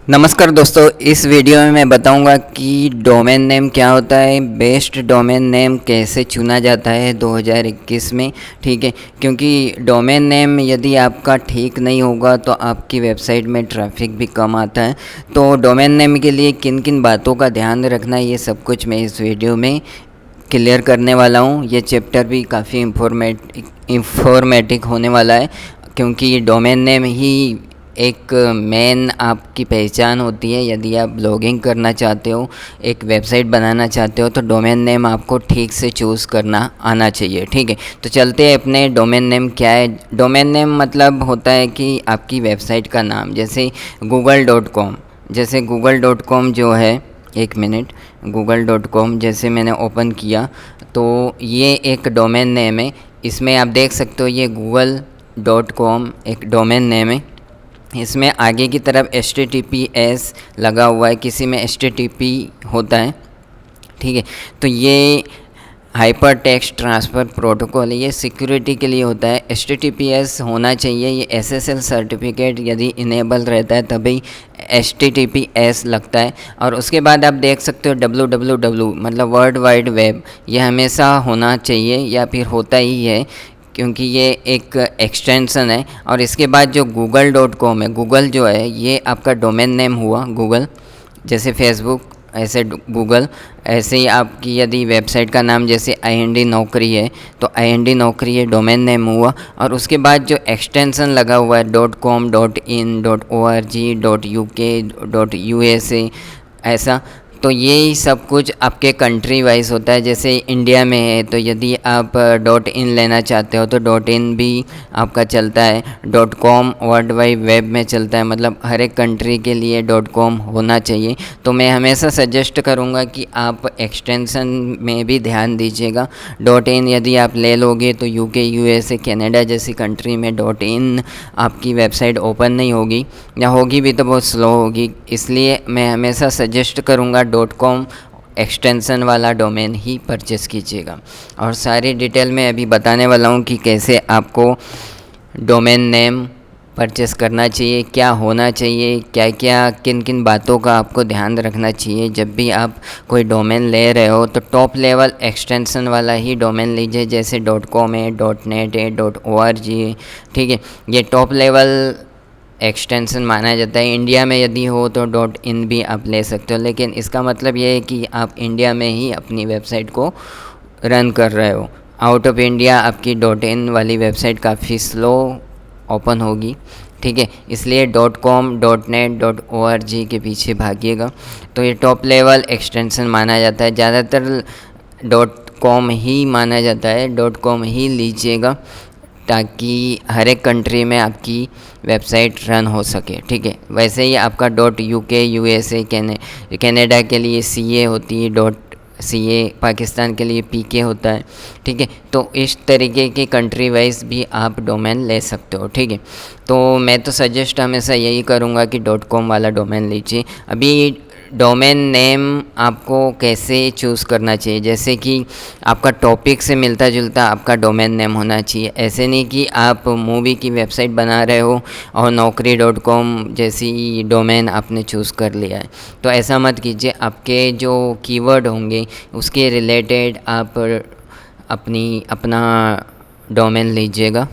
नमस्कार दोस्तों, इस वीडियो में मैं बताऊंगा कि डोमेन नेम क्या होता है, बेस्ट डोमेन नेम कैसे चुना जाता है 2021 में। ठीक है, क्योंकि डोमेन नेम यदि आपका ठीक नहीं होगा तो आपकी वेबसाइट में ट्रैफिक भी कम आता है। तो डोमेन नेम के लिए किन किन बातों का ध्यान रखना है, ये सब कुछ मैं इस वीडियो में क्लियर करने वाला हूँ। ये चैप्टर भी काफ़ी इंफॉर्मेटिक होने वाला है, क्योंकि डोमेन नेम ही एक मेन आपकी पहचान होती है। यदि आप ब्लॉगिंग करना चाहते हो, एक वेबसाइट बनाना चाहते हो, तो डोमेन नेम आपको ठीक से चूज़ करना आना चाहिए। ठीक है, तो चलते हैं अपने डोमेन नेम क्या है। डोमेन नेम मतलब होता है कि आपकी वेबसाइट का नाम, जैसे google.com। जैसे google.com जो है, एक मिनट, google.com जैसे मैंने ओपन किया तो ये एक डोमेन नेम है। इसमें आप देख सकते हो ये google.com एक डोमेन नेम है। इसमें आगे की तरफ HTTPS लगा हुआ है, किसी में HTTP होता है। ठीक है, तो ये हाइपर टेक्स्ट ट्रांसफ़र प्रोटोकॉल है, ये सिक्योरिटी के लिए होता है। HTTPS होना चाहिए, ये SSL सर्टिफिकेट यदि इनेबल रहता है तभी HTTPS लगता है। और उसके बाद आप देख सकते हो www मतलब वर्ल्ड वाइड वेब, ये हमेशा होना चाहिए या फिर होता ही है, क्योंकि ये एक एक्सटेंशन है। और इसके बाद जो google.com है, गूगल जो है ये आपका डोमेन नेम हुआ। गूगल जैसे फेसबुक, ऐसे गूगल, ऐसे ही आपकी यदि वेबसाइट का नाम जैसे IND नौकरी है तो IND नौकरी ये डोमेन नेम हुआ। और उसके बाद जो एक्सटेंशन लगा हुआ है .com, .in, .org, .uk, .usa, ऐसा, तो ये सब कुछ आपके कंट्री वाइज होता है। जैसे इंडिया में है तो यदि आप .in लेना चाहते हो तो .in भी आपका चलता है। .com वर्ल्ड वाइड वेब में चलता है, मतलब हर एक कंट्री के लिए .com होना चाहिए। तो मैं हमेशा सजेस्ट करूँगा कि आप एक्सटेंशन में भी ध्यान दीजिएगा। .in यदि आप ले लोगे तो UK, USA, कनाडा जैसी कंट्री में .in आपकी वेबसाइट ओपन नहीं होगी, या होगी भी तो बहुत स्लो होगी। इसलिए मैं हमेशा सजेस्ट करूँगा .com एक्सटेंशन वाला डोमेन ही परचेस कीजिएगा। और सारी डिटेल में अभी बताने वाला हूँ कि कैसे आपको डोमेन नेम परचेस करना चाहिए, क्या होना चाहिए, क्या क्या किन किन बातों का आपको ध्यान रखना चाहिए। जब भी आप कोई डोमेन ले रहे हो तो टॉप लेवल एक्सटेंशन वाला ही डोमेन लीजिए, जैसे .com है, .net है, .org है। ठीक है, ये टॉप लेवल एक्सटेंशन माना जाता है। इंडिया में यदि हो तो .in भी आप ले सकते हो, लेकिन इसका मतलब ये है कि आप इंडिया में ही अपनी वेबसाइट को रन कर रहे हो। आउट ऑफ इंडिया आपकी .in वाली वेबसाइट काफ़ी स्लो ओपन होगी। ठीक है, इसलिए .com, .net, .org के पीछे भागिएगा। तो ये टॉप लेवल एक्सटेंशन माना जाता है, ज़्यादातर .com ही माना जाता है। .com ही लीजिएगा ताकि हर एक कंट्री में आपकी वेबसाइट रन हो सके। ठीक है, वैसे ही आपका .uk, USA, कनाडा के लिए CA होती है, .ca, पाकिस्तान के लिए PK होता है। ठीक है, तो इस तरीके के कंट्री वाइज भी आप डोमेन ले सकते हो। ठीक है, तो मैं तो सजेस्ट हमेशा यही करूँगा कि .com वाला डोमेन लीजिए। अभी डोमेन नेम आपको कैसे चूज़ करना चाहिए, जैसे कि आपका टॉपिक से मिलता जुलता आपका डोमेन नेम होना चाहिए। ऐसे नहीं कि आप मूवी की वेबसाइट बना रहे हो और naukri.com जैसी डोमेन आपने चूज़ कर लिया है, तो ऐसा मत कीजिए। आपके जो कीवर्ड होंगे उसके रिलेटेड आप अपना डोमेन लीजिएगा।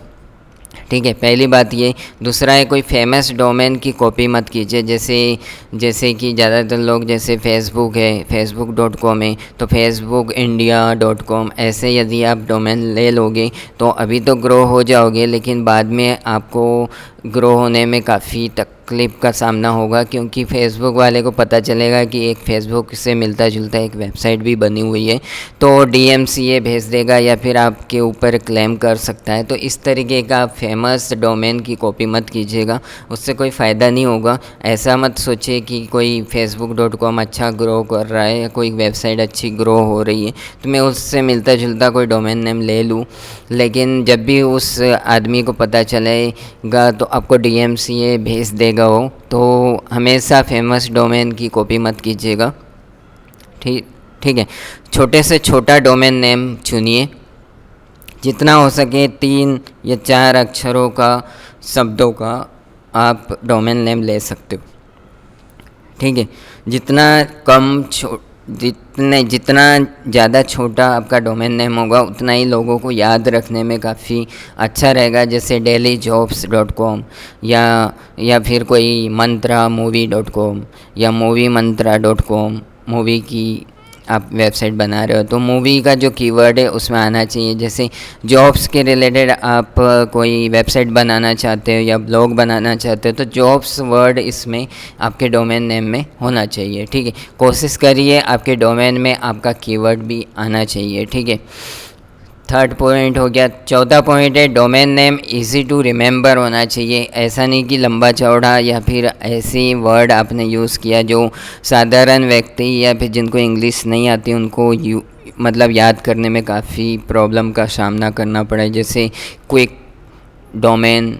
ठीक है, पहली बात ये। दूसरा है, कोई फेमस डोमेन की कॉपी मत कीजिए। जैसे कि ज़्यादातर लोग, जैसे फेसबुक है, facebook.com है, तो facebook.india.com, ऐसे यदि आप डोमेन ले लोगे तो अभी तो ग्रो हो जाओगे, लेकिन बाद में आपको ग्रो होने में काफ़ी तकलीफ़ का सामना होगा, क्योंकि फेसबुक वाले को पता चलेगा कि एक फेसबुक से मिलता जुलता एक वेबसाइट भी बनी हुई है, तो DMCA भेज देगा या फिर आपके ऊपर क्लेम कर सकता है। तो इस तरीके का फेमस डोमेन की कॉपी मत कीजिएगा, उससे कोई फ़ायदा नहीं होगा। ऐसा मत सोचिए कि कोई facebook.com अच्छा ग्रो कर रहा है या कोई वेबसाइट अच्छी ग्रो हो रही है तो मैं उससे मिलता जुलता कोई डोमेन नेम ले लूँ, लेकिन जब भी उस आदमी को पता चलेगा तो आपको DMCA भेज देगा वो। तो हमेशा फेमस डोमेन की कॉपी मत कीजिएगा। ठीक है, छोटे से छोटा डोमेन नेम चुनिए, जितना हो सके 3 या 4 अक्षरों का, शब्दों का आप डोमेन नेम ले सकते हो। ठीक है। जितना ज़्यादा छोटा आपका डोमेन नेम होगा उतना ही लोगों को याद रखने में काफ़ी अच्छा रहेगा। जैसे delhi-jobs.com या फिर कोई mantra-movie.com या movie-mantra.com, मूवी की आप वेबसाइट बना रहे हो तो मूवी का जो कीवर्ड है उसमें आना चाहिए। जैसे जॉब्स के रिलेटेड आप कोई वेबसाइट बनाना चाहते हो या ब्लॉग बनाना चाहते हो तो जॉब्स वर्ड इसमें आपके डोमेन नेम में होना चाहिए, ठीक है। कोशिश करिए आपके डोमेन में आपका कीवर्ड भी आना चाहिए, ठीक है। थर्ड पॉइंट हो गया। चौथा पॉइंट है domain name easy to remember होना चाहिए। ऐसा नहीं कि लंबा चौड़ा या फिर ऐसी वर्ड आपने यूज़ किया जो साधारण व्यक्ति या फिर जिनको इंग्लिश नहीं आती उनको मतलब याद करने में काफ़ी प्रॉब्लम का सामना करना पड़े। जैसे क्विक डोमेन,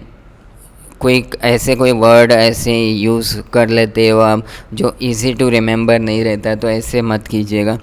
क्विक, ऐसे कोई वर्ड ऐसे यूज़ कर लेते हो आप जो इजी टू रिमेंबर नहीं रहता, तो ऐसे मत कीजिएगा।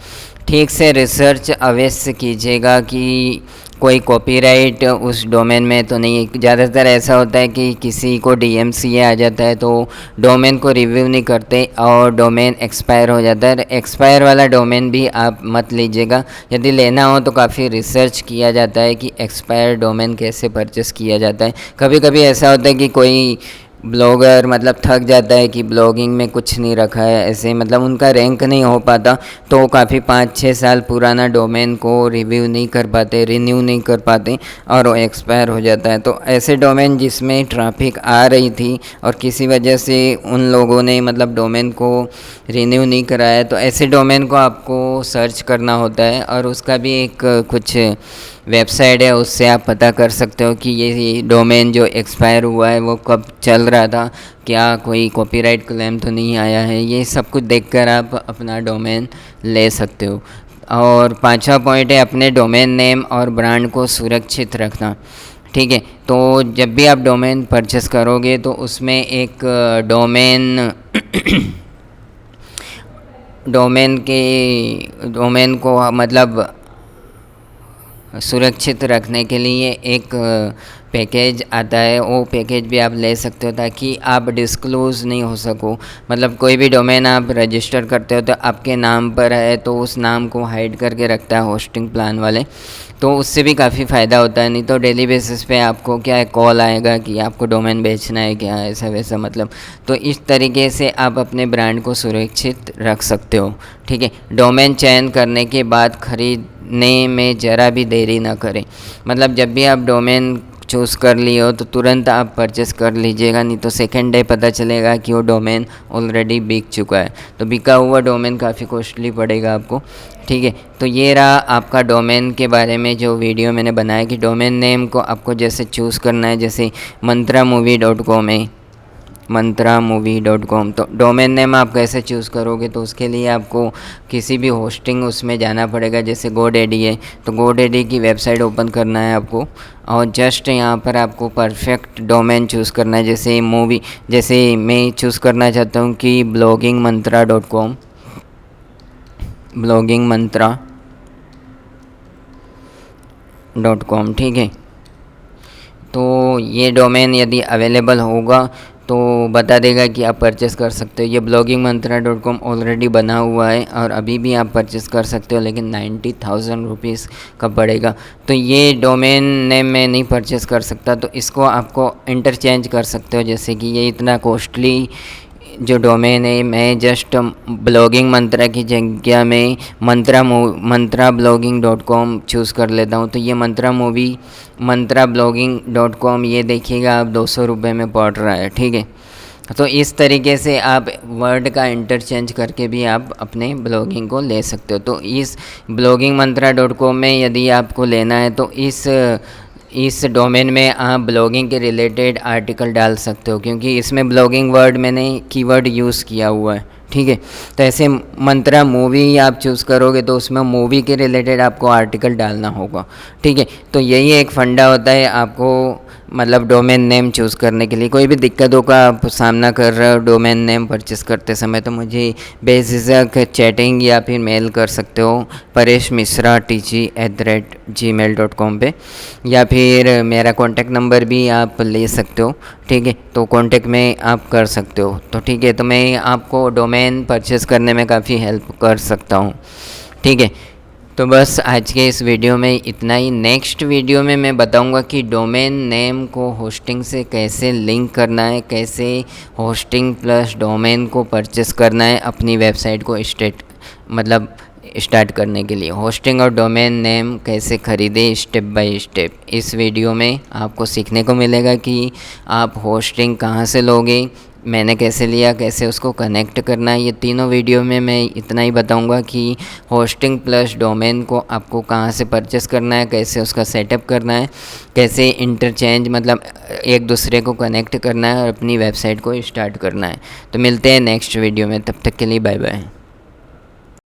ठीक से रिसर्च अवश्य कीजिएगा कि कोई कॉपीराइट उस डोमेन में तो नहीं है। ज़्यादातर ऐसा होता है कि किसी को DMCA आ जाता है तो डोमेन को रिव्यू नहीं करते और डोमेन एक्सपायर हो जाता है। एक्सपायर वाला डोमेन भी आप मत लीजिएगा। यदि लेना हो तो काफ़ी रिसर्च किया जाता है कि एक्सपायर डोमेन कैसे परचेस किया जाता है। कभी कभी ऐसा होता है कि कोई ब्लॉगर मतलब थक जाता है कि ब्लॉगिंग में कुछ नहीं रखा है, ऐसे मतलब उनका रैंक नहीं हो पाता तो काफ़ी 5-6 साल पुराना डोमेन को रिव्यू नहीं कर पाते, रिन्यू नहीं कर पाते और वो एक्सपायर हो जाता है। तो ऐसे डोमेन जिसमें ट्रैफिक आ रही थी और किसी वजह से उन लोगों ने मतलब डोमेन को रिन्यू नहीं कराया, तो ऐसे डोमेन को आपको सर्च करना होता है और उसका भी एक कुछ वेबसाइट है, उससे आप पता कर सकते हो कि ये डोमेन जो एक्सपायर हुआ है वो कब चल रहा था, क्या कोई कॉपीराइट क्लेम तो नहीं आया है। ये सब कुछ देखकर आप अपना डोमेन ले सकते हो। और पांचवा पॉइंट है अपने डोमेन नेम और ब्रांड को सुरक्षित रखना, ठीक है। तो जब भी आप डोमेन परचेस करोगे तो उसमें एक डोमेन को मतलब सुरक्षित रखने के लिए एक पैकेज आता है, वो पैकेज भी आप ले सकते हो ताकि आप डिस्क्लोज़ नहीं हो सको। मतलब कोई भी डोमेन आप रजिस्टर करते हो तो आपके नाम पर है तो उस नाम को हाइड करके रखता है होस्टिंग प्लान वाले, तो उससे भी काफ़ी फ़ायदा होता है। नहीं तो डेली बेसिस पे आपको क्या है कॉल आएगा कि आपको डोमेन बेचना है क्या, ऐसा वैसा मतलब। तो इस तरीके से आप अपने ब्रांड को सुरक्षित रख सकते हो, ठीक है। डोमेन चयन करने के बाद खरीदने में ज़रा भी देरी ना करें। मतलब जब भी आप डोमेन चूज़ कर लिए हो तो तुरंत आप परचेस कर लीजिएगा, नहीं तो सेकेंड डे पता चलेगा कि वो डोमेन ऑलरेडी बिक चुका है। तो बिका हुआ डोमेन काफ़ी कॉस्टली पड़ेगा आपको, ठीक है। तो ये रहा आपका डोमेन के बारे में जो वीडियो मैंने बनाया कि डोमेन नेम को आपको जैसे चूज़ करना है। जैसे mantramovie.com है, mantramovie.com, तो डोमेन नेम आप कैसे चूज़ करोगे तो उसके लिए आपको किसी भी होस्टिंग उसमें जाना पड़ेगा। जैसे GoDaddy है तो GoDaddy की वेबसाइट ओपन करना है आपको और जस्ट यहाँ पर आपको परफेक्ट डोमेन चूज़ करना है। जैसे मैं चूज़ करना चाहता हूँ कि bloggingmantra.com, bloggingmantra.com, ठीक है। तो ये डोमेन यदि अवेलेबल होगा तो बता देगा कि आप परचेस कर सकते हो। ये bloggingmantra.com ऑलरेडी बना हुआ है और अभी भी आप परचेस कर सकते हो, लेकिन 90,000 रुपीज़ का पड़ेगा। तो ये डोमेन नेम मैं नहीं परचेस कर सकता, तो इसको आपको इंटरचेंज कर सकते हो। जैसे कि ये इतना कॉस्टली जो डोमेन है मैं जस्ट ब्लॉगिंग मंत्रा की जगह में mantrabloging.com चूज़ कर लेता हूँ। तो ये mantrabloging.com ये देखिएगा आप 200 रुपये में पड़ रहा है, ठीक है। तो इस तरीके से आप वर्ड का इंटरचेंज करके भी आप अपने ब्लॉगिंग को ले सकते हो। तो इस bloggingmantra.com में यदि आपको लेना है तो इस डोमेन में आप ब्लॉगिंग के रिलेटेड आर्टिकल डाल सकते हो, क्योंकि इसमें ब्लॉगिंग वर्ड मैंने कीवर्ड यूज़ किया हुआ है, ठीक है। तो ऐसे मंत्रा मूवी आप चूज़ करोगे तो उसमें मूवी के रिलेटेड आपको आर्टिकल डालना होगा, ठीक है। तो यही एक फंडा होता है, आपको मतलब डोमेन नेम चूज़ करने के लिए कोई भी दिक्कतों का आप सामना कर रहे हो डोमेन नेम परचेस करते समय, तो मुझे बेझिझक चैटिंग या फिर मेल कर सकते हो pareshmisra@gmail.com पे, या फिर मेरा कॉन्टैक्ट नंबर भी आप ले सकते हो, ठीक है। तो कॉन्टैक्ट में आप कर सकते हो, तो ठीक है। तो मैं आपको डोमेन परचेस करने में काफ़ी हेल्प कर सकता हूँ, ठीक है। तो बस आज के इस वीडियो में इतना ही। नेक्स्ट वीडियो में मैं बताऊंगा कि डोमेन नेम को होस्टिंग से कैसे लिंक करना है, कैसे होस्टिंग प्लस डोमेन को परचेस करना है अपनी वेबसाइट को स्टार्ट करने के लिए। होस्टिंग और डोमेन नेम कैसे खरीदें स्टेप बाय स्टेप, इस वीडियो में आपको सीखने को मिलेगा कि आप होस्टिंग कहाँ से लोगे, मैंने कैसे लिया, कैसे उसको कनेक्ट करना है। ये तीनों वीडियो में मैं इतना ही बताऊंगा कि होस्टिंग प्लस डोमेन को आपको कहाँ से परचेस करना है, कैसे उसका सेटअप करना है, कैसे इंटरचेंज एक दूसरे को कनेक्ट करना है और अपनी वेबसाइट को स्टार्ट करना है। तो मिलते हैं नेक्स्ट वीडियो में, तब तक के लिए बाय बाय।